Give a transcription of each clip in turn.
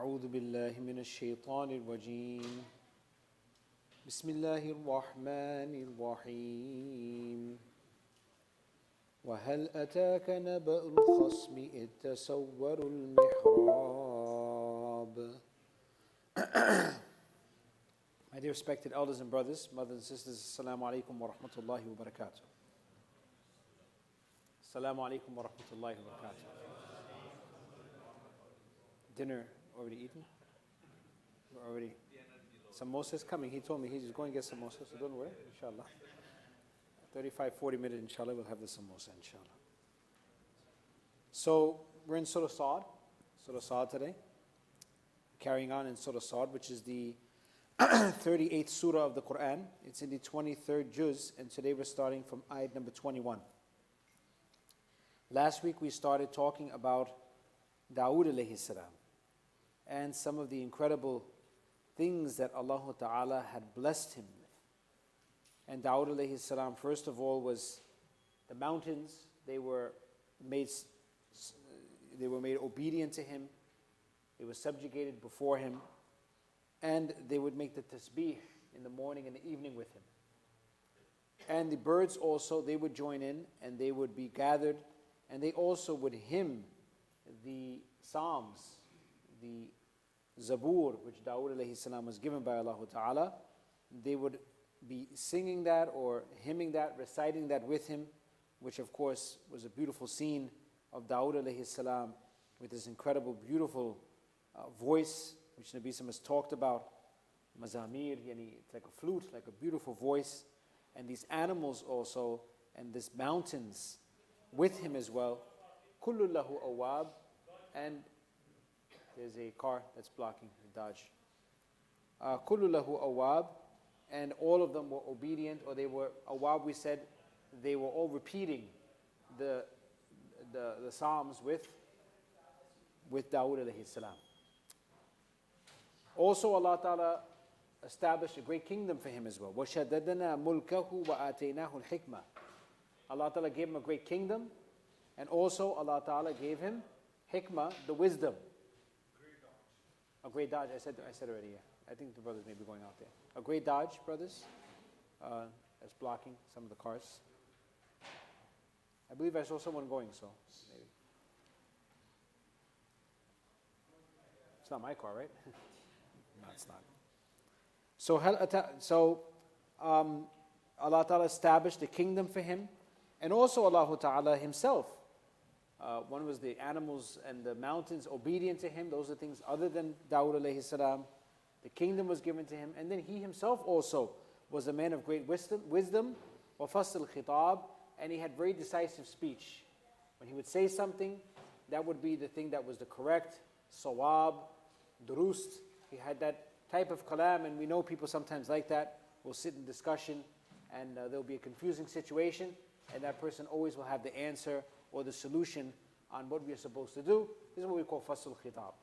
أعوذ بالله من الشيطان الرجيم بسم الله الرحمن الرحيم وهل أتاك نبأ الخصم إذ تسوروا المحراب. My dear respected elders and brothers, mothers and sisters, Assalamu alaikum wa rahmatullahi wa barakatuh. Assalamu alaikum wa rahmatullahi wa barakatuh. Dinner already eaten? We're already. Samosas coming. He told me he's going to get samosas, so don't worry, inshallah. 35-40 minutes, inshallah, we'll have the samosa, inshallah. So, we're in Surah Saad today. Carrying on in Surah Saad, which is the 38th surah of the Quran. It's in the 23rd juz, and today we're starting from ayat number 21. Last week we started talking about Dawood alayhi salam and some of the incredible things that Allah Ta'ala had blessed him with. And Dawood alayhi salam, first of all, was the mountains. They were made obedient to him. They were subjugated before him. And they would make the tasbih in the morning and the evening with him. And the birds also, they would join in and they would be gathered. And they also would hymn the Psalms, the Zabur, which Dawood alayhi salam was given by Allah Ta'ala. They would be singing that or hymning that, reciting that with him, which of course was a beautiful scene of Dawood alayhi salam with his incredible, beautiful voice, which Nabi Sallam has talked about. Mazamir, it's like a flute, like a beautiful voice. And these animals also, and these mountains with him as well. Kullu lahu awab. And there's a car that's blocking the Dodge. Kullu lahu awab. And all of them were obedient, or they were awab. We said they were all repeating the Psalms with Dawood alayhi salam. Also, Allah Ta'ala established a great kingdom for him as well. وَشَدَّدْنَا مُلْكَهُ وَآتَيْنَاهُ الْحِكْمَةِ. Allah Ta'ala gave him a great kingdom, and also Allah Ta'ala gave him hikmah, the wisdom. A great dodge. I said already, yeah. I think the brothers may be going out there. A great dodge, brothers, that's blocking some of the cars. I believe I saw someone going, so maybe. It's not my car, right? No, it's not. So Allah Ta'ala established a kingdom for him, and also Allah Ta'ala himself. One was the animals and the mountains obedient to him. Those are things other than Dawood alayhi salam. The kingdom was given to him, and then he himself also was a man of great wisdom, وَفَصْلِ الْخِطَابِ, and he had very decisive speech. When he would say something, that would be the thing that was the correct, sawab, durust. He had that type of kalam, and we know people sometimes like that. Will sit in discussion, and there'll be a confusing situation, and that person always will have the answer or the solution on what we are supposed to do. This is what we call fasl khitab.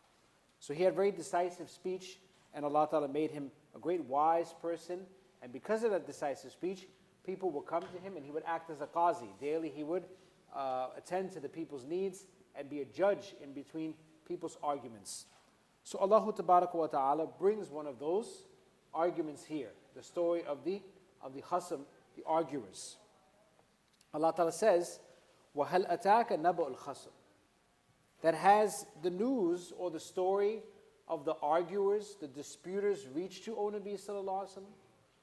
So he had very decisive speech, and Allah Ta'ala made him a great wise person, and because of that decisive speech, people would come to him and he would act as a qazi. Daily he would attend to the people's needs and be a judge in between people's arguments. So Allah Ta'ala brings one of those arguments here, the story of the khasm, the arguers. Allah Ta'ala says, وَهَلْ أَتَاكَ نَبَأُ الْخَصْمِ, that has the news or the story of the arguers, the disputers reached to O Nabi Sallallahu Alaihi Wasallam.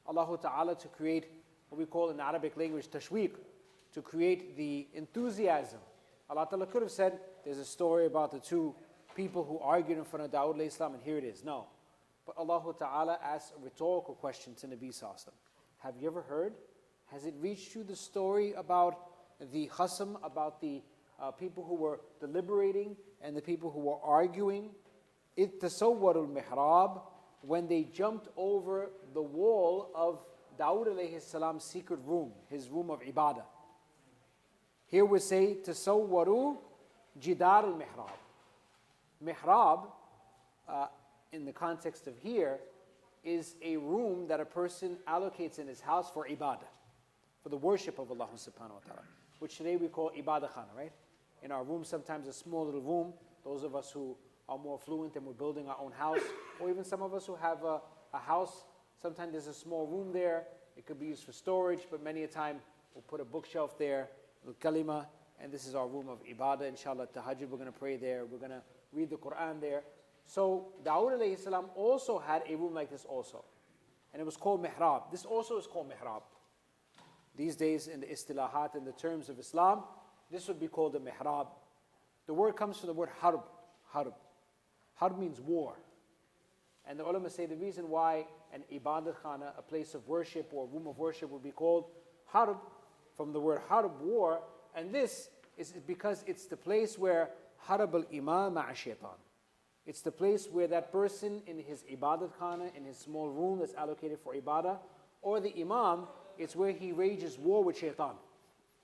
Allah Ta'ala to create what we call in Arabic language tashweeq, to create the enthusiasm. Allah Ta'ala could have said, there's a story about the two people who argued in front of Dawood alayhi salam, and here it is. No. But Allah Ta'ala asks a rhetorical question to Nabi Sallallahu Alaihi Wasallam. Have you ever heard? Has it reached you the story about the khasm, about the people who were deliberating and the people who were arguing? إِذْ تَسَوَّرُوا الْمِحْرَابِ, when they jumped over the wall of Dawood alayhi salam's secret room, his room of ibadah. Here we say, تَسَوَّرُوا جِدَارُ الْمِحْرَابِ. Mihrab, in the context of here, is a room that a person allocates in his house for ibadah, for the worship of Allah subhanahu wa ta'ala, which today we call ibadah khana, right? In our room, sometimes a small little room, those of us who are more affluent and we're building our own house, or even some of us who have a house, sometimes there's a small room there. It could be used for storage, but many a time we'll put a bookshelf there, al-kalima, and this is our room of ibadah, inshallah, tahajjud, we're going to pray there, we're going to read the Quran there. So Dawood alayhi salam also had a room like this also, and it was called mihrab. This also is called mihrab. These days in the istilahat, in the terms of Islam, this would be called a mihrab. The word comes from the word harb. Harb. Harb means war. And the ulama say the reason why an ibadat khana, a place of worship or a room of worship, would be called harb, from the word harb, war, and this is because it's the place where harb al-imam ma'a shaitan. It's the place where that person in his ibadat khana, in his small room that's allocated for ibadah, or the imam, it's where he wages war with shaitan.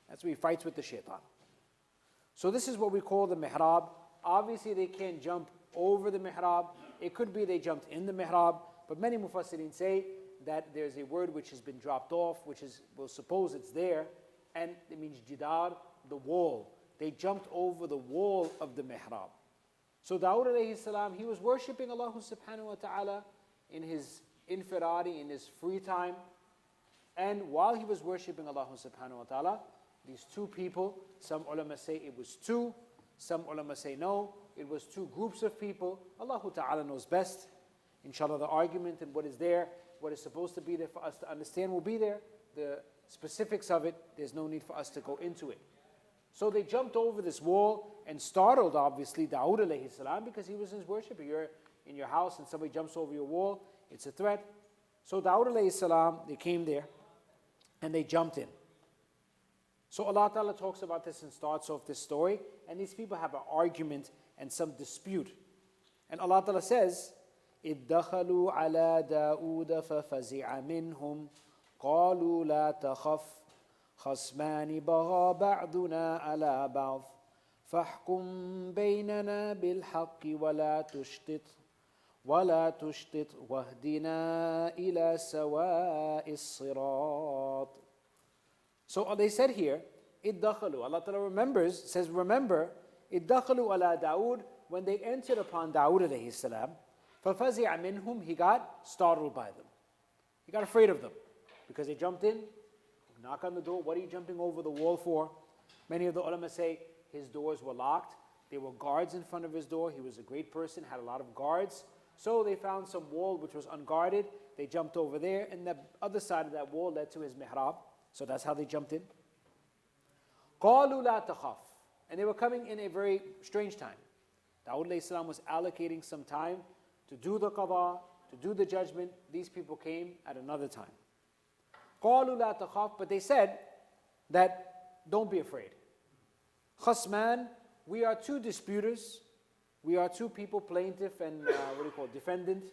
That's where he fights with the shaitan. So this is what we call the mihrab. Obviously they can't jump over the mihrab. It could be they jumped in the mihrab, but many mufassirin say that there's a word which has been dropped off, which is, we'll suppose it's there, and it means jidar, the wall. They jumped over the wall of the mihrab. So Dawood alayhi salam, he was worshipping Allah subhanahu wa ta'ala in his infiradi, in his free time. And while he was worshipping Allah subhanahu wa ta'ala, these two people, some ulama say it was two, some ulama say no, it was two groups of people. Allah ta'ala knows best. Inshallah, the argument and what is there, what is supposed to be there for us to understand will be there. The specifics of it, there's no need for us to go into it. So they jumped over this wall and startled, obviously, Dawood alayhi salam, because he was in his worship. You're in your house and somebody jumps over your wall, it's a threat. So Dawood alayhi salam, they came there and they jumped in. So Allah Ta'ala talks about this and starts off this story, and these people have an argument and some dispute. And Allah Ta'ala says, إِذْ دَخَلُوا عَلَى دَاوُودَ فَفَزِعَ مِنْهُمْ قَالُوا لَا تَخَفْ خَصْمَانِ بَغَى بَعْضُنَا عَلَى بَعْضٍ فَاحْكُمْ بَيْنَنَا بِالْحَقِّ وَلَا تُشْطِطْ وَاهْدِنَا إِلَى سَوَاءِ الصِّرَاطِ. So they said here, إِدَّخَلُوا. Allah Ta'ala says, remember, إِدَّخَلُوا عَلَى دَاوُد, when they entered upon Dawood alayhi salam, فَفَزِعَ مِنْهُمْ, he got startled by them. He got afraid of them. Because they jumped in, knock on the door, what are you jumping over the wall for? Many of the ulama say his doors were locked. There were guards in front of his door. He was a great person, had a lot of guards. So they found some wall which was unguarded. They jumped over there, and the other side of that wall led to his mihrab. So that's how they jumped in. قَالُوا لَا تَخَفْ. And they were coming in a very strange time. Dawood alayhi salam was allocating some time to do the qada, to do the judgment. These people came at another time. قَالُوا لَا تَخَفْ. But they said that, don't be afraid. خَصْمَانِ, we are two disputers. We are two people, plaintiff and defendant.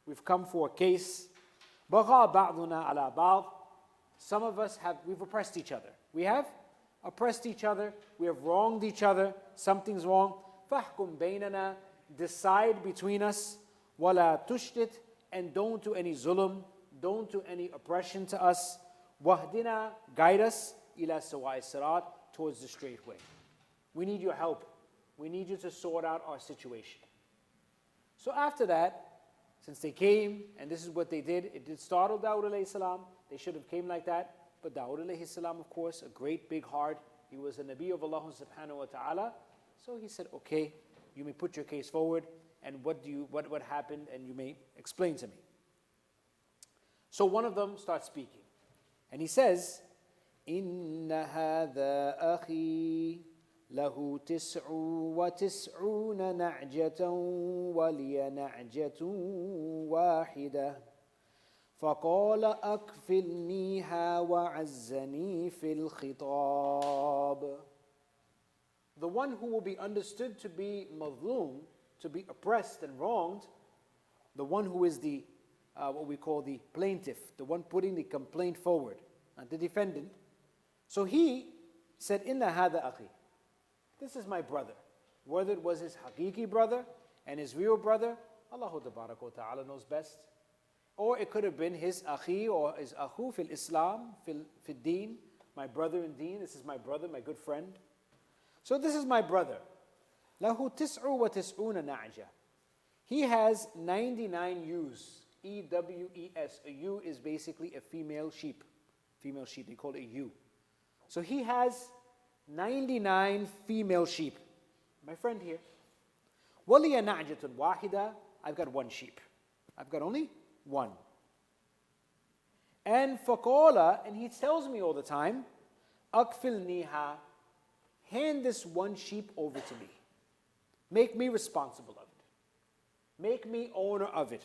We've come for a case. بَغَى بَعْضُنَا عَلَى بَعْضٍ. Some of us we've oppressed each other. We have oppressed each other. We have wronged each other. Something's wrong. فَحْكُمْ بَيْنَنَا. Decide between us. وَلَا تُشْتِتْ. And don't do any zulm. Don't do any oppression to us. وَهْدِنَا. Guide us. إِلَى سَوَاءِ الصِّرَاطِ. Towards the straight way. We need your help. We need you to sort out our situation. So after that, since they came, and this is what they did, it did startle Dawood alayhi salam. They should have came like that. But Dawood alayhi salam, of course, a great big heart. He was a Nabi of Allah subhanahu wa ta'ala. So he said, okay, you may put your case forward, and what happened, and you may explain to me. So one of them starts speaking. And he says, إِنَّ هَذَا أَخِي لَهُ تِسْعُ وَتِسْعُونَ نَعْجَةً وَلِيَ نَعْجَةٌ وَاحِدَةٌ فَقَالَ أَكْفِلْنِيهَا وَعَزَّنِي فِي الْخِطَابِ. The one who will be understood to be mazloom, to be oppressed and wronged, the one who is the, what we call the plaintiff, the one putting the complaint forward, not the defendant. So he said, Inna hada akhi. This is my brother. Whether it was his haqiqi brother and his real brother, Allahu Ta'ala knows best. Or it could have been his akhi or his akhu fil Islam, fil deen, my brother in deen. This is my brother, my good friend. So this is my brother. له 99 نعجة. He has 99 ewes. E-W-E-S. A ewe is basically a female sheep. Female sheep, they call it a ewe. So he has 99 female sheep. My friend here. وَلِيَ نَعْجَةٌ وَاحِدَةٌ. I've got one sheep. I've got only one. And فَقَالَ, and he tells me all the time, أَكْفِلْنِيهَا. Hand this one sheep over to me. Make me responsible of it. Make me owner of it.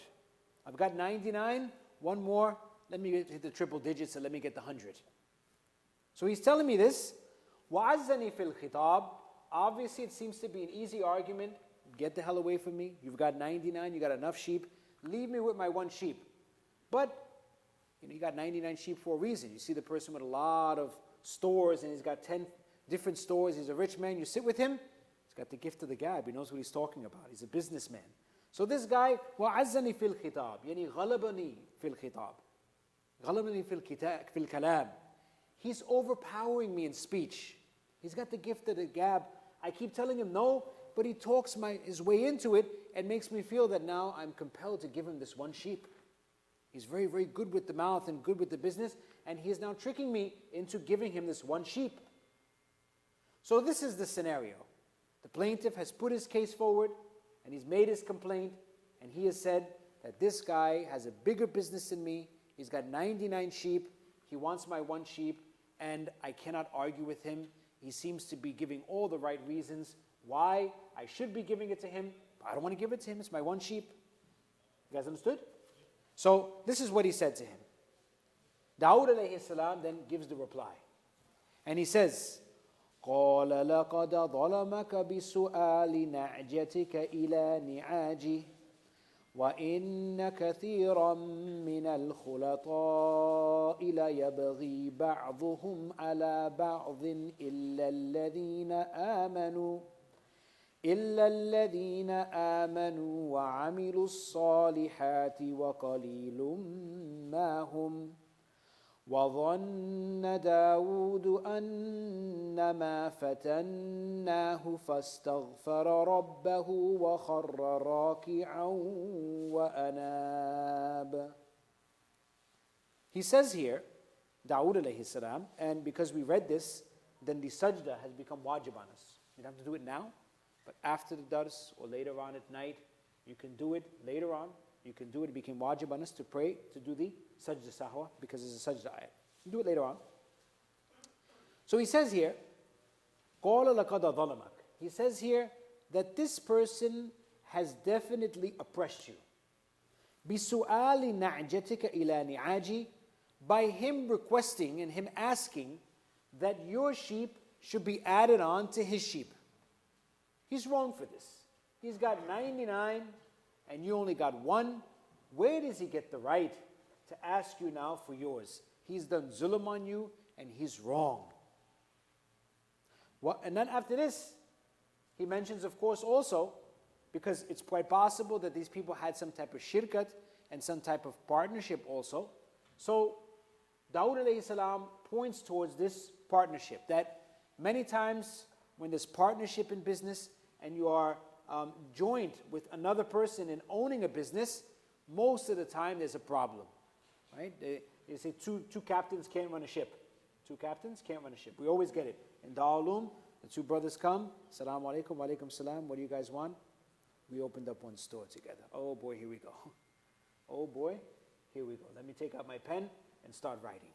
I've got 99, one more. Let me hit the triple digits and let me get the 100. So he's telling me this. وَعَزَّنِي فِي الْخِطَابِ. Obviously it seems to be an easy argument. Get the hell away from me. You've got 99, you got enough sheep. Leave me with my one sheep. But, you got 99 sheep for a reason. You see the person with a lot of stores and he's got 10 different stores. He's a rich man. You sit with him. He's got the gift of the gab. He knows what he's talking about. He's a businessman. So this guy, وَعَزَّنِي فِي الْخِطَابِ يعني غَلَبَنِي فِي الْخِطَابِ غَلَبَنِي فِي الْكَلَامِ. He's overpowering me in speech. He's got the gift of the gab. I keep telling him no, but he talks his way into it and makes me feel that now I'm compelled to give him this one sheep. He's very, very good with the mouth and good with the business, and he is now tricking me into giving him this one sheep. So this is the scenario. The plaintiff has put his case forward, and he's made his complaint, and he has said that this guy has a bigger business than me. He's got 99 sheep. He wants my one sheep, and I cannot argue with him. He seems to be giving all the right reasons why I should be giving it to him. I don't want to give it to him. It's my one sheep. You guys understood? So this is what he said to him. Dawood alayhi salam then gives the reply. And he says, قال لقد ظلمك بسؤال نعجتك إلى نعاجي وإن كثيرا من الخلطاء ليبغي بعضهم على بعض إلا الذين آمنوا وعملوا الصالحات وقليل ما هم وظن داود أنما فتناه فاستغفر ربه وخر راكعا وأناب. He says here, Dawood alayhi salam, and because we read this, then the sajda has become wajib on us. You don't have to do it now, but after the dars or later on at night, you can do it later on. You can do it. It became wajib on us to pray, to do the sajda sahwa, because it's a sajda ayat. Do it later on. So he says here, قَالَ لَقَدَ ظَلَمَكَ. He says here that this person has definitely oppressed you. بِسُؤَالِ نَعْجَتِكَ إِلَى نِعَاجِ. By him requesting and him asking that your sheep should be added on to his sheep. He's wrong for this. He's got 99 and you only got one. Where does he get the right to ask you now for yours? He's done zulm on you and he's wrong. And then after this, he mentions, of course, also, because it's quite possible that these people had some type of shirkat and some type of partnership also. So Dawood alayhi salam points towards this partnership, that many times when there's partnership in business and you are joined with another person in owning a business, most of the time there's a problem, right? They say two captains can't run a ship. Two captains can't run a ship. We always get it. In Da'alum, the two brothers come, Assalamu alaikum, wa alaikum salam, what do you guys want? We opened up one store together. Oh boy, here we go. Oh boy, here we go. Let me take out my pen and start writing.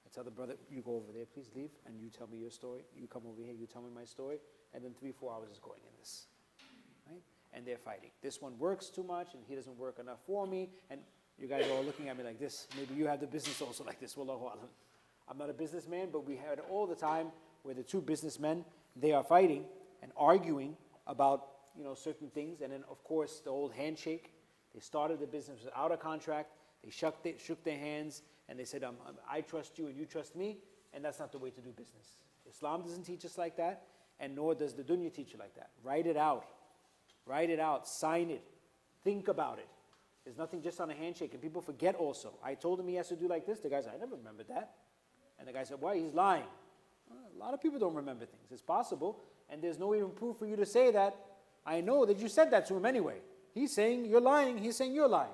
I tell the brother, you go over there, please leave, and you tell me your story. You come over here, you tell me my story, and then 3-4 hours is going in this. Right? And they're fighting. This one works too much, and he doesn't work enough for me, and you guys are all looking at me like this. Maybe you have the business also like this. Wallahu alam. I'm not a businessman, but we have it all the time where the two businessmen, they are fighting and arguing about certain things. And then, of course, the old handshake. They started the business without a contract. They shook their hands, and they said, I trust you and you trust me. And that's not the way to do business. Islam doesn't teach us like that, and nor does the dunya teach you like that. Write it out. Write it out. Sign it. Think about it. There's nothing just on a handshake, and people forget also. I told him he has to do like this. The guy said, I never remembered that. And the guy said, why? He's lying. Well, a lot of people don't remember things. It's possible and there's no even proof for you to say that, I know that you said that to him anyway. He's saying you're lying, he's saying you're lying.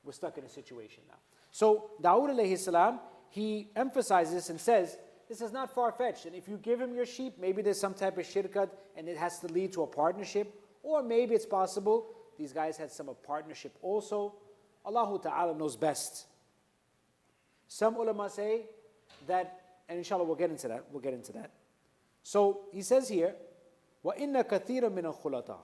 We're stuck in a situation now. So Dawood alayhi salam, he emphasizes this and says, this is not far-fetched, and if you give him your sheep, maybe there's some type of shirkat and it has to lead to a partnership, or maybe it's possible these guys had some partnership also. Allah Ta'ala knows best. Some ulama say that, and inshallah we'll get into that. So he says here, وَإِنَّ كَثِيرًا مِنَ الْخُلَطَاءِ,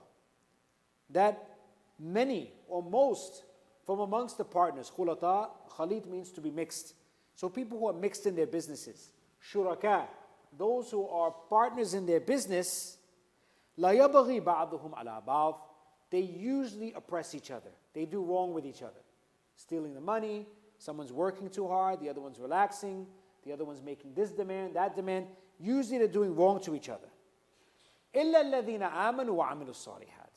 that many or most from amongst the partners, khulata, khalit means to be mixed. So people who are mixed in their businesses, shuraka, those who are partners in their business, لَا يَبَغِي بَعْضُهُمْ عَلَى بَعْضٍ, they usually oppress each other. They do wrong with each other. Stealing the money, someone's working too hard, the other one's relaxing, the other one's making this demand, that demand. Usually they're doing wrong to each other. إِلَّا الَّذِينَ آمَنُوا وَعَمِلُوا الصَّالِحَاتِ,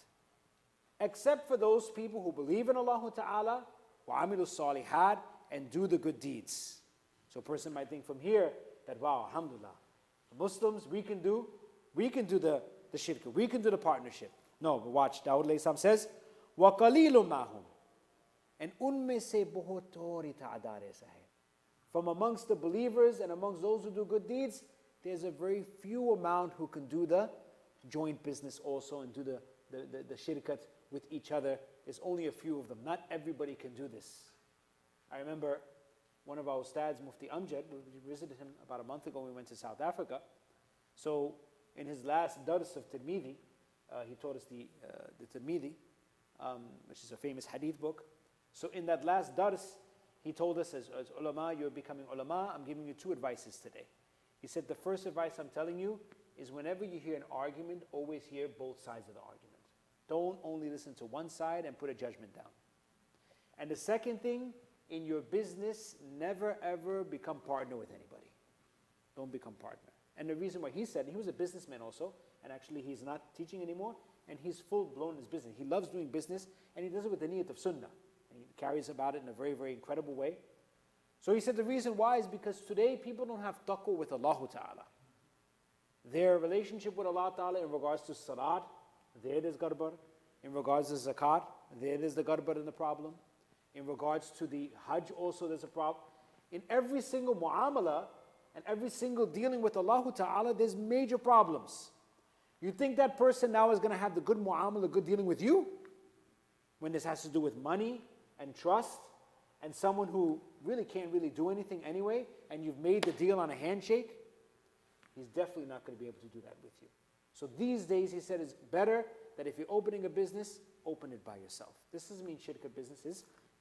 except for those people who believe in Allah Ta'ala, وَعَمِلُوا الصَّالِحَاتِ, and do the good deeds. So a person might think from here that, wow, alhamdulillah, Muslims, we can do the shirk, we can do the partnership. No, but watch, Dawood alayhi salam says, وَقَلِيلٌ مَّهُمْ, and unme se bahut thodi ta'dad aisa hai. From amongst the believers and amongst those who do good deeds, there's a very few amount who can do the joint business also and do the shirkat with each other. There's only a few of them. Not everybody can do this. I remember one of our ustads, Mufti Amjad, we visited him about a month ago when we went to South Africa. So in his last dars of Tirmidhi, he taught us the Tirmidhi, which is a famous hadith book. So in that last dars, he told us, as ulama, you're becoming ulama, I'm giving you two advices today. He said, the first advice I'm telling you is whenever you hear an argument, always hear both sides of the argument. Don't only listen to one side and put a judgment down. And the second thing, in your business, never ever become partner with anybody. Don't become partner. And the reason why he said, he was a businessman also, and actually he's not teaching anymore, and he's full-blown in his business. He loves doing business, and he does it with the niyat of sunnah. And he carries about it in a very, very incredible way. So he said the reason why is because today people don't have taqwa with Allah Ta'ala. Their relationship with Allah Ta'ala in regards to salat, there it is garbar. In regards to zakat, there it is the garbar and the problem. In regards to the hajj also there's a problem. In every single mu'amala and every single dealing with Allah Ta'ala, there's major problems. You think that person now is going to have the good mu'amala, good dealing with you? When this has to do with money and trust, and someone who really can't really do anything anyway, and you've made the deal on a handshake, he's definitely not going to be able to do that with you. So these days, he said, it's better that if you're opening a business, open it by yourself. This doesn't mean shirk business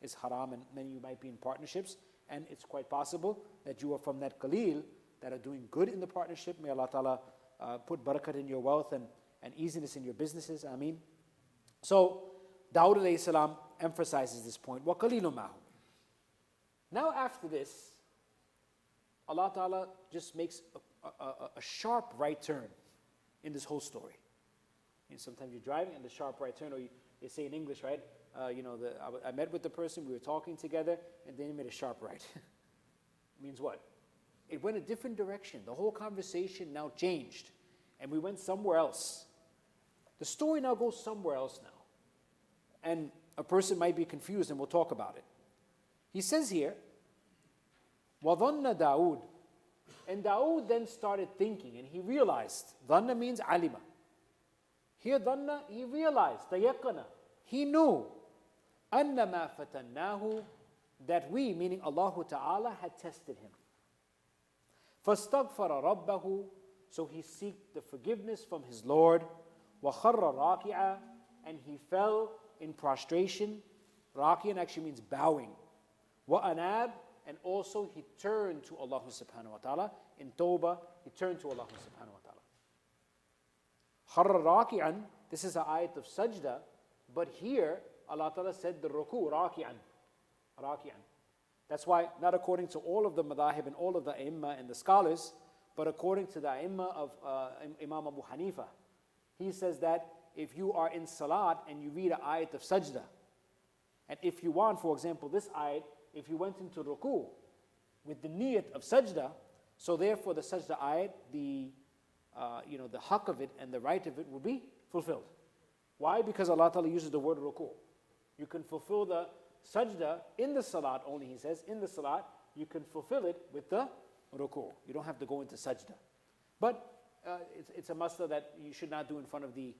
is haram, and many of you might be in partnerships, and it's quite possible that you are from that qaleel that are doing good in the partnership. May Allah Ta'ala put barakat in your wealth and easiness in your businesses. Ameen. So, Dawood alayhi salam emphasizes this point. وَقَلِيلٌ مَّهُمْ. Now after this, Allah Ta'ala just makes a sharp right turn in this whole story. And sometimes you're driving and the sharp right turn, or you say in English, right? I met with the person, we were talking together, and then he made a sharp right. Means what? It went a different direction. The whole conversation now changed, and we went somewhere else. The story now goes somewhere else now. And a person might be confused, and we'll talk about it. He says here, وَظَنَّ دَاوُدْ, and Dawood then started thinking, and he realized. Dhanna means alima. Here dhanna, he realized, tayaqqana. He knew, أَنَّمَا فَتَنَّاهُ, that we, meaning Allah Ta'ala, had tested him. فَاسْتَغْفَرَ رَبَّهُ, so he sought the forgiveness from his Lord. وَخَرَّ رَاكِعًا, and he fell in prostration. Raki'an actually means bowing. وَأَنَابَ, and also he turned to Allah subhanahu wa ta'ala. In Tawbah, he turned to Allah subhanahu wa ta'ala. خَرَّ رَاكِعًا, this is an ayat of sajda, but here Allah Ta'ala said the ruku, raki'an. Raki'an. That's why, not according to all of the madahib and all of the Aimma and the scholars, but according to the Aimma of Imam Abu Hanifa. He says that if you are in salat and you read an ayat of sajda, and if you want, for example, this ayat, if you went into ruku with the niyat of sajda, so therefore the sajda ayat, the the haqq of it and the right of it will be fulfilled. Why? Because Allah Ta'ala uses the word ruku'. You can fulfill the sajda in the salat only, he says. In the salat, you can fulfill it with the ruku'. You don't have to go into sajda. But it's a masla that you should not do in front of the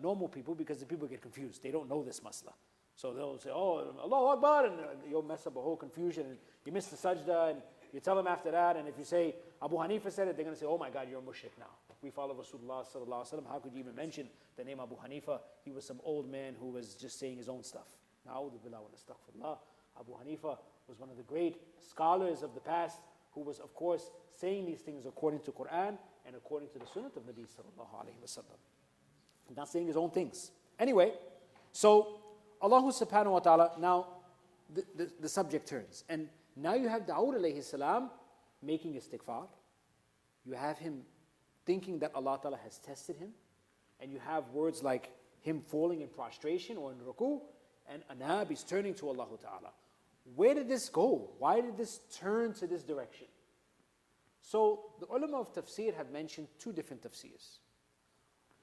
normal people, because the people get confused. They don't know this masla. So they'll say, oh, Allahu Akbar, and you'll mess up a whole confusion, and you miss the sajda, and you tell them after that, and if you say, Abu Hanifa said it, they're going to say, oh my God, you're a mushrik now. We follow Rasulullah sallallahu alaihi wasallam. How could you even mention the name Abu Hanifa? He was some old man who was just saying his own stuff. Na'udhu billah wa nastaghfirullah. Abu Hanifa was one of the great scholars of the past, who was, of course, saying these things according to Quran and according to the Sunnah of Nabi sallallahu alaihi wasallam. Not saying his own things. Anyway, so Allah subhanahu wa ta'ala, now the subject turns. And now you have Dawood alayhi salam making istighfar. You have him thinking that Allah Ta'ala has tested him. And you have words like him falling in prostration or in ruku. And Anab is turning to Allah Ta'ala. Where did this go? Why did this turn to this direction? So the ulama of tafsir have mentioned two different tafsirs.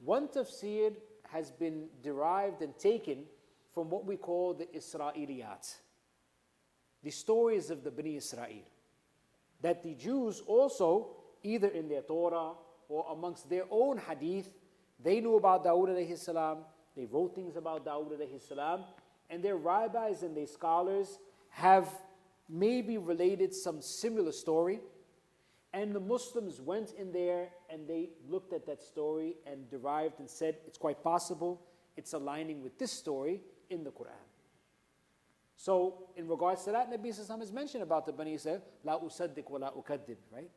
One tafsir has been derived and taken from what we call the Isra'iliyat, the stories of the Bani Israel, that the Jews also, either in their Torah or amongst their own hadith, they knew about Dawood alayhi salam, they wrote things about Dawood alayhi salam, and their rabbis and their scholars have maybe related some similar story, and the Muslims went in there and they looked at that story and derived and said, it's quite possible it's aligning with this story in the Quran. So, in regards to that, Nabi Sallallahu Alaihi Wasallam has mentioned about the Bani Israel, La usaddiq wa la ukaddib, right?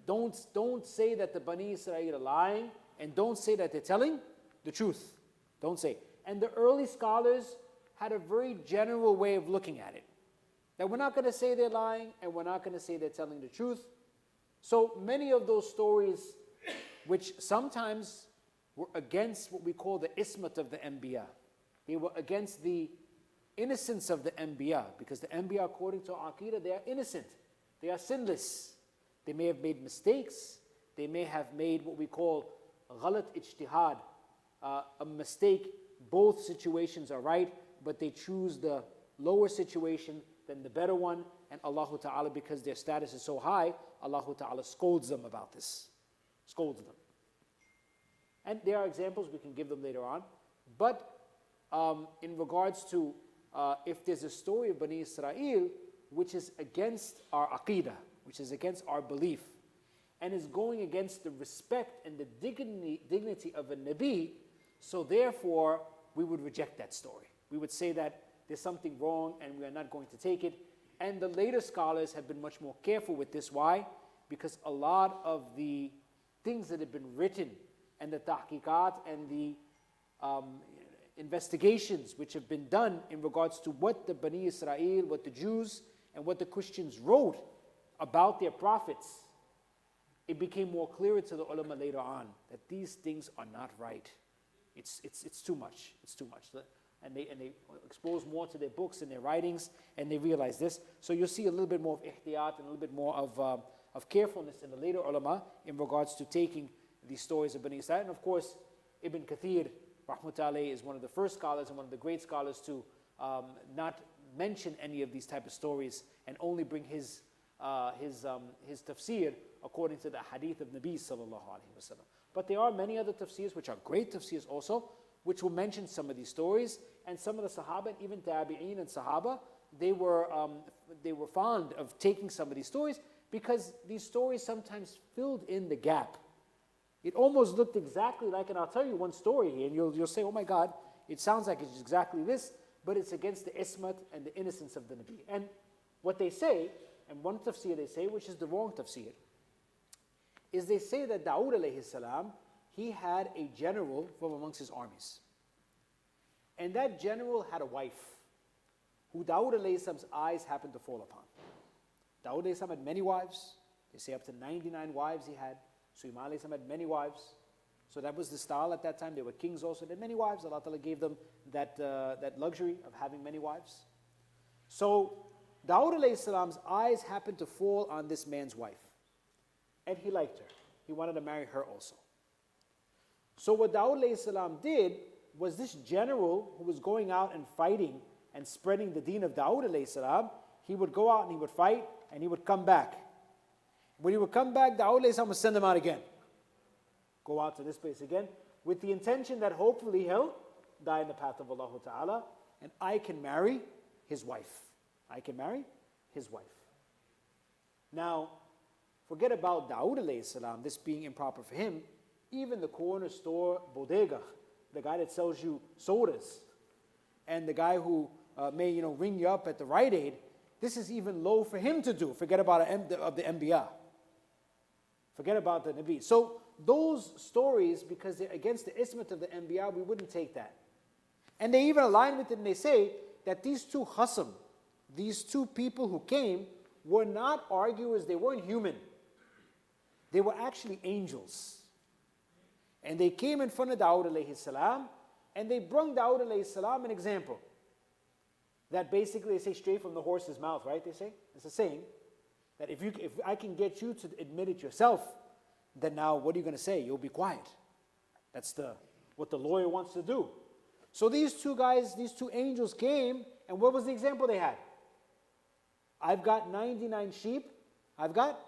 Don't say that the Bani Israel are lying, and don't say that they're telling the truth. Don't say. And the early scholars had a very general way of looking at it. That we're not going to say they're lying, and we're not going to say they're telling the truth. So many of those stories, which sometimes were against what we call the ismat of the Anbiya. They were against the innocence of the Anbiya, because the Anbiya, according to Aqidah, they are innocent. They are sinless. They may have made mistakes. They may have made what we call ghalat ijtihad, a mistake. Both situations are right, but they choose the lower situation than the better one. And Allah Ta'ala, because their status is so high, Allah Ta'ala scolds them about this. Scolds them. And there are examples, we can give them later on. But in regards to if there's a story of Bani Israel which is against our aqidah, which is against our belief, and is going against the respect and the dignity of a Nabi, so therefore we would reject that story. We would say that there's something wrong and we are not going to take it. And the later scholars have been much more careful with this. Why? Because a lot of the things that have been written and the tahqiqat and the investigations which have been done in regards to what the Bani Israel, what the Jews and what the Christians wrote about their prophets, it became more clearer to the ulama later on that these things are not right. It's too much. It's too much. And they expose more to their books and their writings, and they realize this. So you'll see a little bit more of ihtiyat and a little bit more of carefulness in the later ulama in regards to taking these stories of Bani Israel. And of course, Ibn Kathir, rahmatullahi, is one of the first scholars and one of the great scholars to not mention any of these type of stories and only bring his tafsir according to the hadith of Nabi sallallahu alaihi wasallam. But there are many other tafsirs which are great tafsirs also, which will mention some of these stories. And some of the Sahaba, and even Tabi'een and Sahaba, they were fond of taking some of these stories because these stories sometimes filled in the gap. It almost looked exactly like, and I'll tell you one story here, and you'll say, oh my God, it sounds like it's exactly this, but it's against the ismat and the innocence of the Nabi. And what they say, and one tafsir they say, which is the wrong tafsir, is they say that Dawood alayhi salam, he had a general from amongst his armies. And that general had a wife who Dawood alayhi salam's eyes happened to fall upon. Dawood alayhi salam had many wives. They say up to 99 wives he had. Sulaiman alayhi salam had many wives. So that was the style at that time. They were kings also. They had many wives. Allah Ta'ala gave them that luxury of having many wives. So Dawood alayhi salam's eyes happened to fall on this man's wife. And he liked her. he wanted to marry her also. So what Dawood alayhi salam did was this general who was going out and fighting and spreading the deen of Dawood alayhi salam, he would go out and he would fight and he would come back. When he would come back, Dawood alayhi salam would send him out again. Go out to this place again with the intention that hopefully he'll die in the path of Allah Ta'ala and I can marry his wife. I can marry his wife. Now, forget about Dawood alayhi salam, this being improper for him. Even the corner store bodega, the guy that sells you sodas, and the guy who may ring you up at the Rite Aid, this is even low for him to do. Forget about the Anbiya. Forget about the Nabi. So those stories, because they're against the ismat of the Anbiya, we wouldn't take that. And they even align with it and they say that these two khasam, these two people who came, were not arguers, they weren't human. They were actually angels. And they came in front of Dawood alayhi salam, and they brought Dawood alayhi salam an example. That basically they say straight from the horse's mouth, right? They say, it's a saying, that if I can get you to admit it yourself, then now what are you going to say? You'll be quiet. That's what the lawyer wants to do. So these two guys, these two angels came, and what was the example they had? I've got 99 sheep. I've got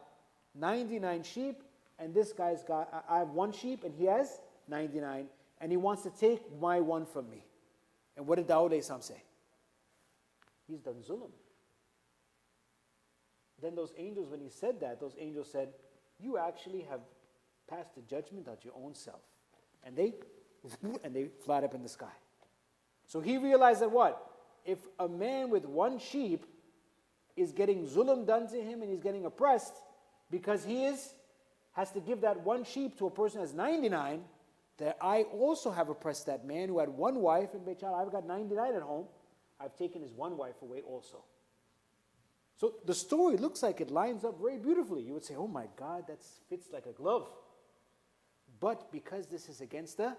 99 sheep. And this guy's got, I have one sheep and he has 99. And he wants to take my one from me. And what did Dawood alayhi salam say? He's done zulm. Then those angels, when he said that, those angels said, you actually have passed the judgment on your own self. And they fly up in the sky. So he realized that what? If a man with one sheep is getting zulm done to him and he's getting oppressed because he has to give that one sheep to a person who has 99, that I also have oppressed that man who had one wife, and I've got 99 at home. I've taken his one wife away also. So the story looks like it lines up very beautifully. You would say, oh my God, that fits like a glove. But because this is against the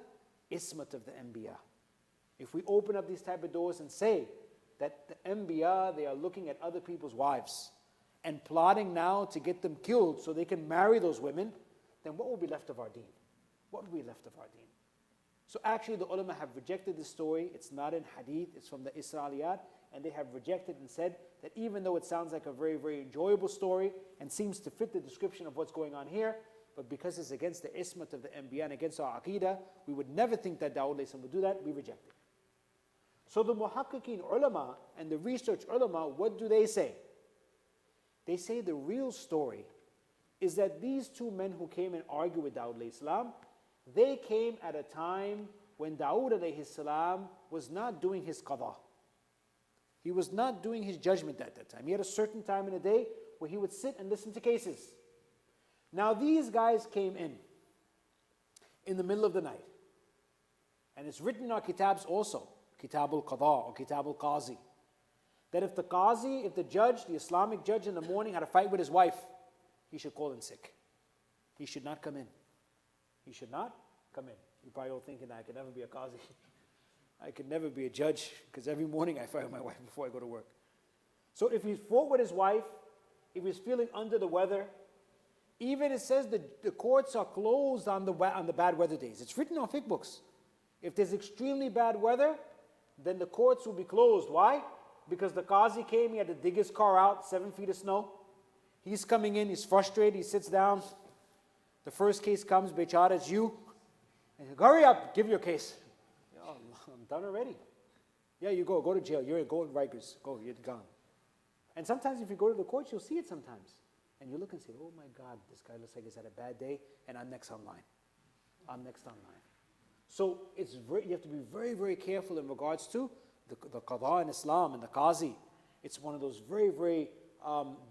ismat of the Anbiya, if we open up these type of doors and say that the Anbiya, they are looking at other people's wives and plotting now to get them killed so they can marry those women, then what will be left of our deen? What will be left of our deen? So actually the ulama have rejected this story. It's not in hadith, it's from the Isra'iliyat, and they have rejected and said that even though it sounds like a very, very enjoyable story and seems to fit the description of what's going on here, but because it's against the ismat of the Anbiya and against our Aqidah, we would never think that Dawood alayhi salam would do that. We reject it. So the muhaqqiqeen ulama and the research ulama, what do they say? They say the real story is that these two men who came and argued with Dawood alayhi salam, they came at a time when Dawood alayhi salam was not doing his qada. He was not doing his judgment at that time. He had a certain time in the day where he would sit and listen to cases. Now these guys came in the middle of the night. And it's written in our kitabs also, Kitab al-Qada or Kitab al-Qazi, that if the judge, the Islamic judge in the morning had a fight with his wife, he should call in sick. He should not come in. He should not come in. You're probably all thinking, I could never be a Qazi. I could never be a judge because every morning I fight with my wife before I go to work. So if he fought with his wife, if he's feeling under the weather, even it says that the courts are closed on the bad weather days. It's written on fiqh books. If there's extremely bad weather, then the courts will be closed. Why? Because the Qazi came, he had to dig his car out, 7 feet of snow. He's coming in, he's frustrated, he sits down. The first case comes, Bechara, it's you. And hurry up, give your case. Oh, I'm done already. Yeah, you go to jail. You're going Rikers. Go, you're gone. And sometimes if you go to the courts, you'll see it sometimes. And you look and say, oh my God, this guy looks like he's had a bad day, and I'm next online. I'm next online. So you have to be very, very careful in regards to the qada in Islam and the qazi. It's one of those very, very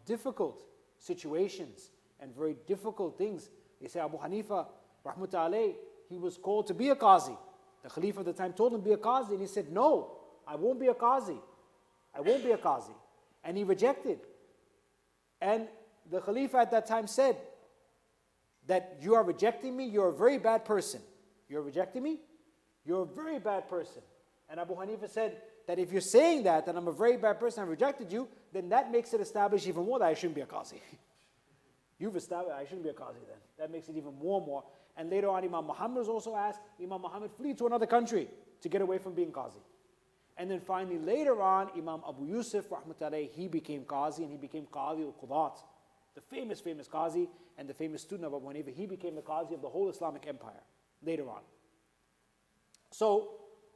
difficult situations and very difficult things. They say Abu Hanifa, rahmatullah alayh, he was called to be a qazi. The Khalifa at the time told him to be a qazi, and he said, no, I won't be a qazi. I won't be a qazi. And he rejected. And the Khalifa at that time said that you are rejecting me, you're a very bad person. You're rejecting me? You're a very bad person. And Abu Hanifa said that if you're saying that I'm a very bad person, I rejected you, then that makes it establish even more that I shouldn't be a qazi. You've established, I shouldn't be a Qazi then. That makes it even more. And later on, Imam Muhammad was also asked, Imam Muhammad, flee to another country to get away from being Qazi. And then finally, later on, Imam Abu Yusuf, rahmatullahi, he became Qazi, and he became Qadi al-Qudat, the famous Qazi, and the famous student of Abu Hanifa. He became the Qazi of the whole Islamic empire, later on. So,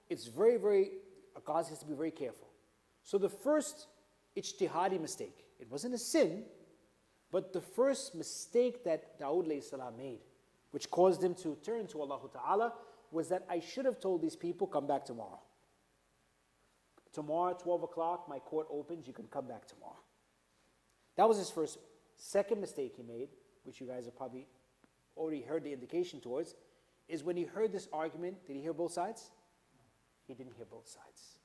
it's a Qazi has to be very careful. So the first ijtihadi mistake, it wasn't a sin, but the first mistake that Dawood alayhi salam made, which caused him to turn to Allah Ta'ala, was that I should have told these people, come back tomorrow. Tomorrow, 12 o'clock, my court opens, you can come back tomorrow. That was his first. Second mistake he made, which you guys have probably already heard the indication towards, is when he heard this argument, did he hear both sides? He didn't hear both sides.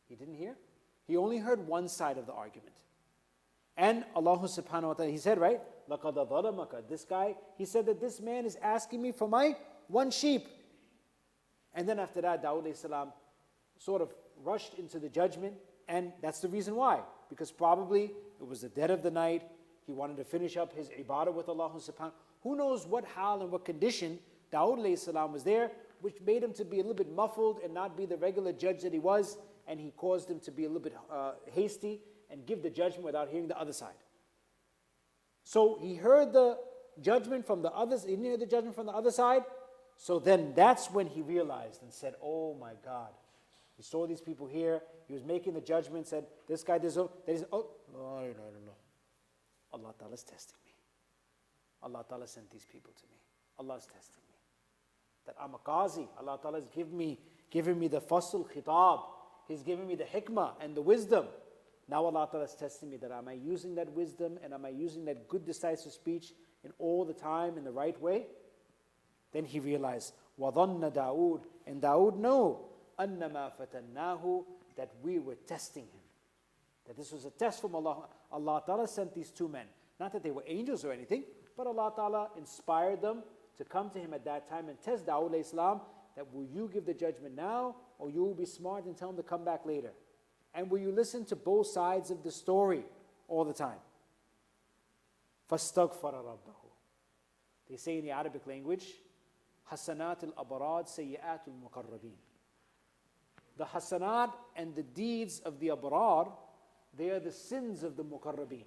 He didn't hear? He only heard one side of the argument. And Allah subhanahu wa ta'ala, He said, right? لَقَدَ ظَلَمَكَ. This guy, he said that this man is asking me for my one sheep. And then after that, Dawood alayhi salam sort of rushed into the judgment, and that's the reason why. Because probably it was the dead of the night, he wanted to finish up his ibadah with Allah subhanahu. Who knows what hal and what condition Dawood alayhi salam was there, which made him to be a little bit muffled and not be the regular judge that he was, and he caused him to be a little bit hasty and give the judgment without hearing the other side. So he heard the judgment from the others, he didn't hear the judgment from the other side, so then that's when he realized and said, oh my God. He saw these people here, he was making the judgment, said, this guy deserves, no. Allah Ta'ala is testing me. Allah Ta'ala sent these people to me. Allah is testing me. That I'm a Qazi. Allah Ta'ala is giving me the fasl khitab. He's giving me the hikmah and the wisdom. Now Allah Ta'ala is testing me that am I using that wisdom and am I using that good decisive speech in all the time in the right way? Then he realized, وَظَنَّ Dawood, and Dawood knew, أَنَّمَا فَتَنَّاهُ, that we were testing him. That this was a test from Allah. Allah Ta'ala sent these two men. Not that they were angels or anything, but Allah Ta'ala inspired them to come to him at that time and test Dawood alayhi salam, that will you give the judgment now, or you will be smart and tell him to come back later? And will you listen to both sides of the story all the time? فَاسْتَغْفَرَ رَبَّهُ. They say in the Arabic language, حَسَنَاتِ الْأَبْرَادِ سَيِّئَاتُ الْمُقَرَّبِينَ. The hasanat and the deeds of the abrar, they are the sins of the muqarrabeen.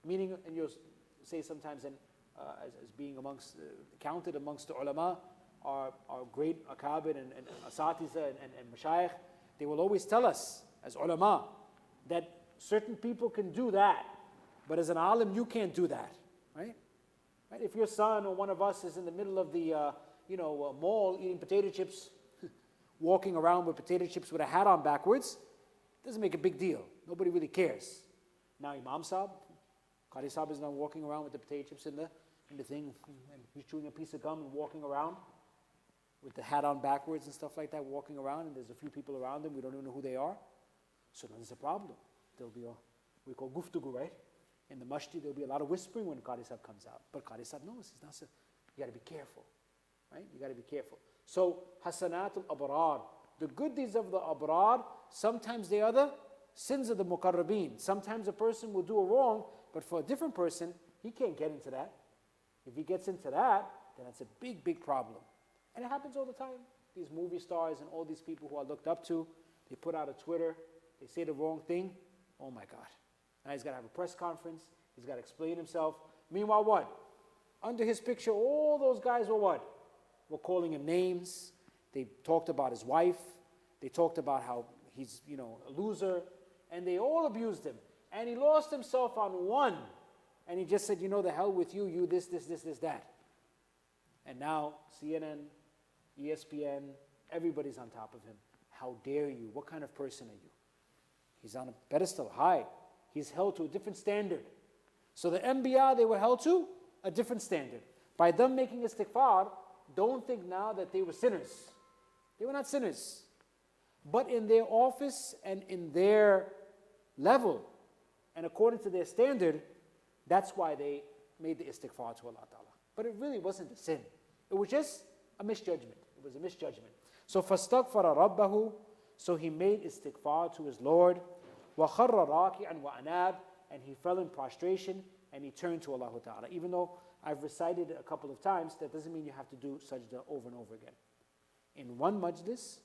Meaning, and you'll say sometimes, and as being counted amongst the ulama, our great akabir and asatiza and mashayikh, they will always tell us, as ulama, that certain people can do that, but as an alim, you can't do that, right? Right? If your son or one of us is in the middle of the mall eating potato chips, walking around with potato chips with a hat on backwards, doesn't make a big deal. Nobody really cares. Now Imam Saab, Qari Saab is now walking around with the potato chips in the thing, and he's chewing a piece of gum and walking around with the hat on backwards and stuff like that, walking around, and there's a few people around him, we don't even know who they are. So then there's a problem. There'll be we call guftugu, right? In the masjid, there'll be a lot of whispering when Qari Saab comes out. But Qari Saab knows, he's not so, you got to be careful, right? You got to be careful. So, hasanatul abrar, the good deeds of the abrar, sometimes they are the sins of the muqarrabeen. Sometimes a person will do a wrong, but for a different person, he can't get into that. If he gets into that, then that's a big, big problem. And it happens all the time. These movie stars and all these people who are looked up to, they put out a Twitter, they say the wrong thing, oh my God. Now he's got to have a press conference, he's got to explain himself. Meanwhile what? Under his picture, all those guys were what? Were calling him names. They talked about his wife. They talked about how he's, a loser. And they all abused him. And he lost himself on one. And he just said, the hell with you, you this, that. And now CNN, ESPN, everybody's on top of him. How dare you? What kind of person are you? He's on a pedestal high. He's held to a different standard. So the Anbiya, they were held to a different standard. By them making istighfar, don't think now that they were sinners. They were not sinners. But in their office and in their level, and according to their standard, that's why they made the istighfar to Allah Ta'ala. But it really wasn't a sin. It was just a misjudgment. It was a misjudgment. So فَاسْتَغْفَرَ رَبَّهُ, so he made istighfar to his Lord. وَخَرَّ رَاكِعًا وَأَنَابًا, and he fell in prostration and he turned to Allah Ta'ala. Even though I've recited it a couple of times, that doesn't mean you have to do sajda over and over again. In one majlis,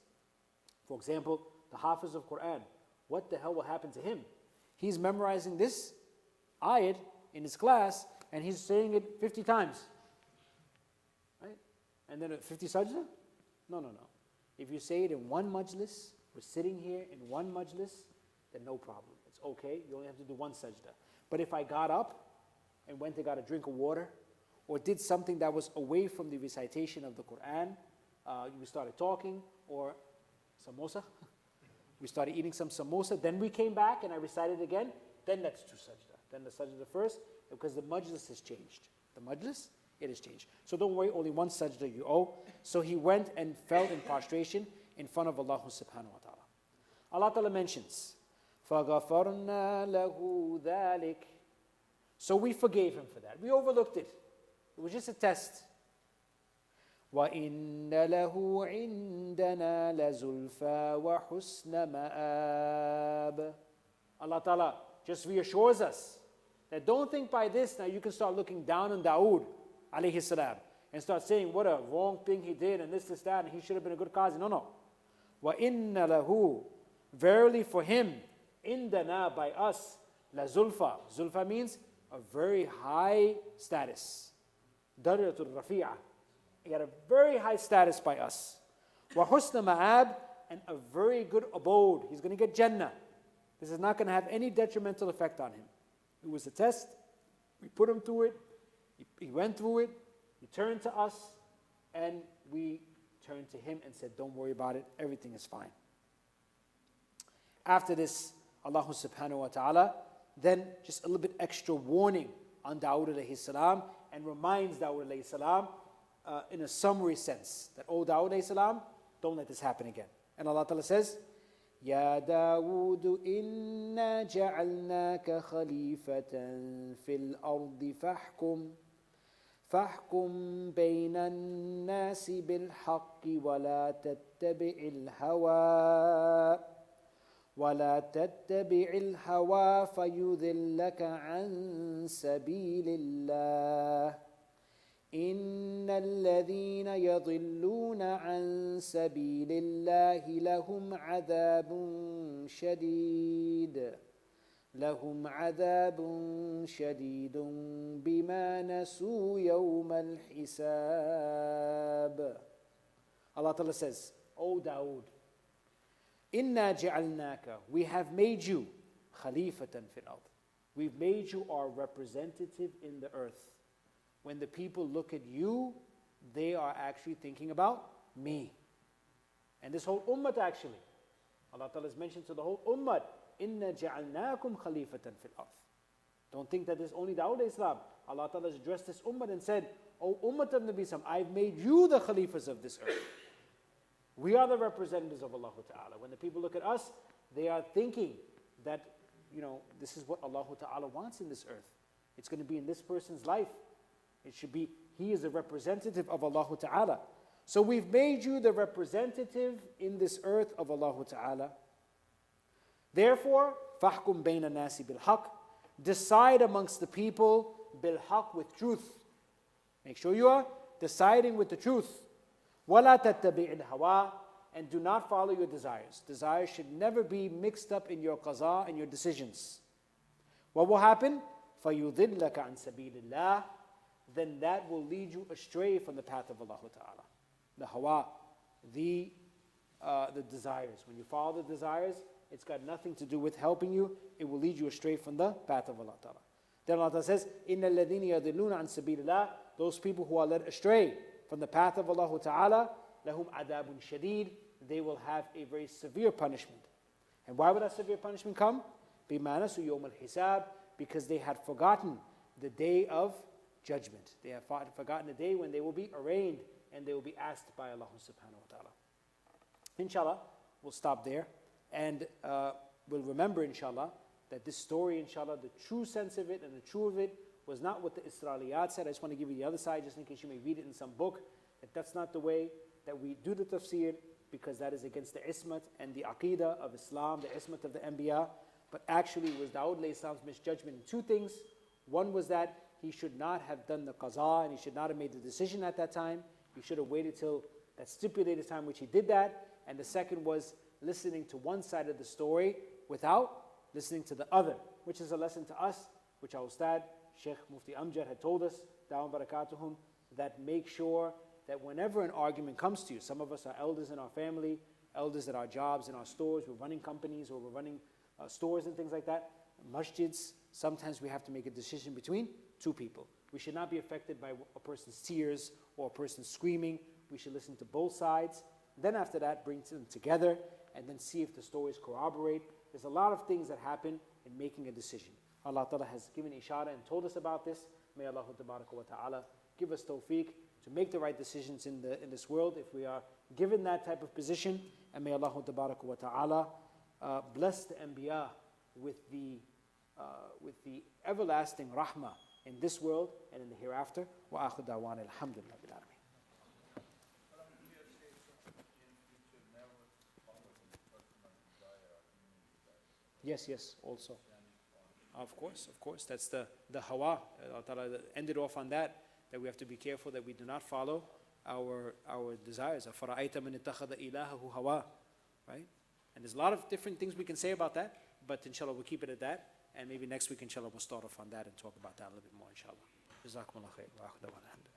for example, the Hafiz of Quran, what the hell will happen to him? He's memorizing this ayat in his class, and he's saying it 50 times. Right? And then 50 sajda? No. If you say it in one majlis, we're sitting here in one majlis, then no problem. It's okay. You only have to do one sajda. But if I got up and went and got a drink of water, or did something that was away from the recitation of the Quran, we started talking, or samosa, we started eating some samosa, then we came back and I recited again, then that's two sajda. Then the sajda first, because the majlis has changed. The majlis, it has changed. So don't worry, only one sajda you owe. So he went and fell in prostration in front of Allah subhanahu wa ta'ala. Allah ta'ala mentions, فَغَفَرْنَا لَهُ ذَلِكَ. So we forgave him for that. We overlooked it. It was just a test. وَإِنَّ لَهُ عِنْدَنَا لَزُلْفَى وَحُسْنَ مَآبٍ. Allah Ta'ala just reassures us that don't think by this now you can start looking down on Dawood alayhi salam and start saying what a wrong thing he did and this, that, and he should have been a good qazi. No. وَإِنَّ لَهُ, verily for him, indana, by us, la zulfa. Zulfa means a very high status. Darajatul rafi'ah. He had a very high status by us. Wa husna ma'ab, and a very good abode. He's going to get Jannah. This is not going to have any detrimental effect on him. It was a test. We put him through it. He went through it. He turned to us, and we turned to him and said, don't worry about it. Everything is fine. After this, Allah subhanahu wa ta'ala then just a little bit extra warning on Dawood alayhi salam and reminds Dawood alayhi salam in a summary sense that, oh Dawood alayhi salam, don't let this happen again. And Allah ta'ala says, Ya Dawood inna ja'alnaka khalifatan fil ardi فاحكم بين الناس بالحق ولا تتبع الهوى فيضلك عن سبيل الله إن الذين يضلون عن سبيل الله لهم عذاب شديد بما نسوا يوم الحساب. Allah Ta'ala says, O Dawood, Inna ja'alnaka, we have made you khalifatan fil ard. We've made you our representative in the earth. When the people look at you, they are actually thinking about me. And this whole ummah actually, Allah Ta'ala has mentioned to the whole ummah, Inna ja'alnakum khalifatan fil ard. Don't think that this only Dawood Islam. Allah Ta'ala has addressed this ummah and said, O ummah of Nabi Sam, I've made you the khalifas of this earth. We are the representatives of Allah Ta'ala. When the people look at us, they are thinking that, this is what Allah Ta'ala wants in this earth. It's going to be in this person's life. It should be, he is a representative of Allah Ta'ala. So we've made you the representative in this earth of Allah Ta'ala. Therefore, فَحْكُمْ بَيْنَ النَّاسِ بِالْحَقِّ, decide amongst the people bil-haq, with truth. Make sure you are deciding with the truth. وَلَا تَتَّبِعِ الْهَوَىٰ, and do not follow your desires. Desires should never be mixed up in your qaza and your decisions. What will happen? فَيُضِلَّكَ عَنْ سَبِيلِ اللَّهِ, then that will lead you astray from the path of Allah Ta'ala. The hawa, the desires. When you follow the desires, it's got nothing to do with helping you. It will lead you astray from the path of Allah Ta'ala. Then Allah Ta'ala says, إِنَّ الَّذِينَ يَضِلُّونَ عَنْ سَبِيلِ اللَّهِ, those people who are led astray from the path of Allah Ta'ala, لَهُمْ عَذَابٌ شَدِيدٌ, they will have a very severe punishment. And why would that severe punishment come? بِمَا نَسُوا يَوْمَ الْحِسَابِ, because they had forgotten the day of judgment. They have forgotten the day when they will be arraigned and they will be asked by Allah subhanahu wa ta'ala. Inshallah, we'll stop there. And we'll remember, inshallah, that this story, inshallah, the true sense of it and the true of it was not what the Israeliyat said. I just want to give you the other side, just in case you may read it in some book, that that's not the way that we do the tafsir, because that is against the ismat and the aqidah of Islam, the ismat of the Anbiya. But actually, it was Dawood alayhi salam's misjudgment in two things. One was that he should not have done the qaza and he should not have made the decision at that time. He should have waited till that stipulated time which he did that. And the second was listening to one side of the story without listening to the other, which is a lesson to us, which our Ustad, Sheikh Mufti Amjad had told us, Dawam Barakatuhum, that make sure that whenever an argument comes to you, some of us are elders in our family, elders at our jobs, in our stores, we're running companies or we're running stores and things like that, masjids, sometimes we have to make a decision between two people. We should not be affected by a person's tears or a person screaming. We should listen to both sides. Then after that, bring them together and then see if the stories corroborate. There's a lot of things that happen in making a decision. Allah Ta'ala has given ishara and told us about this. May Allah Ta'ala give us tawfiq to make the right decisions in this world if we are given that type of position. And may Allah Ta'ala bless the anbiya with the everlasting rahmah in this world and in the hereafter. Wa akhu da'wana alhamdulillah bil alamin. Yes, also. Of course. That's the hawa. Allah Ta'ala ended off on that we have to be careful that we do not follow our desires. أَفَرَأَيْتَ مَنِ اتَّخَذَ إِلَهَهُ هَوَاهُ. Right? And there's a lot of different things we can say about that, but inshallah we'll keep it at that. And maybe next week inshallah we'll start off on that and talk about that a little bit more inshallah. Jazakumullah khair. Wa akhir da'wana.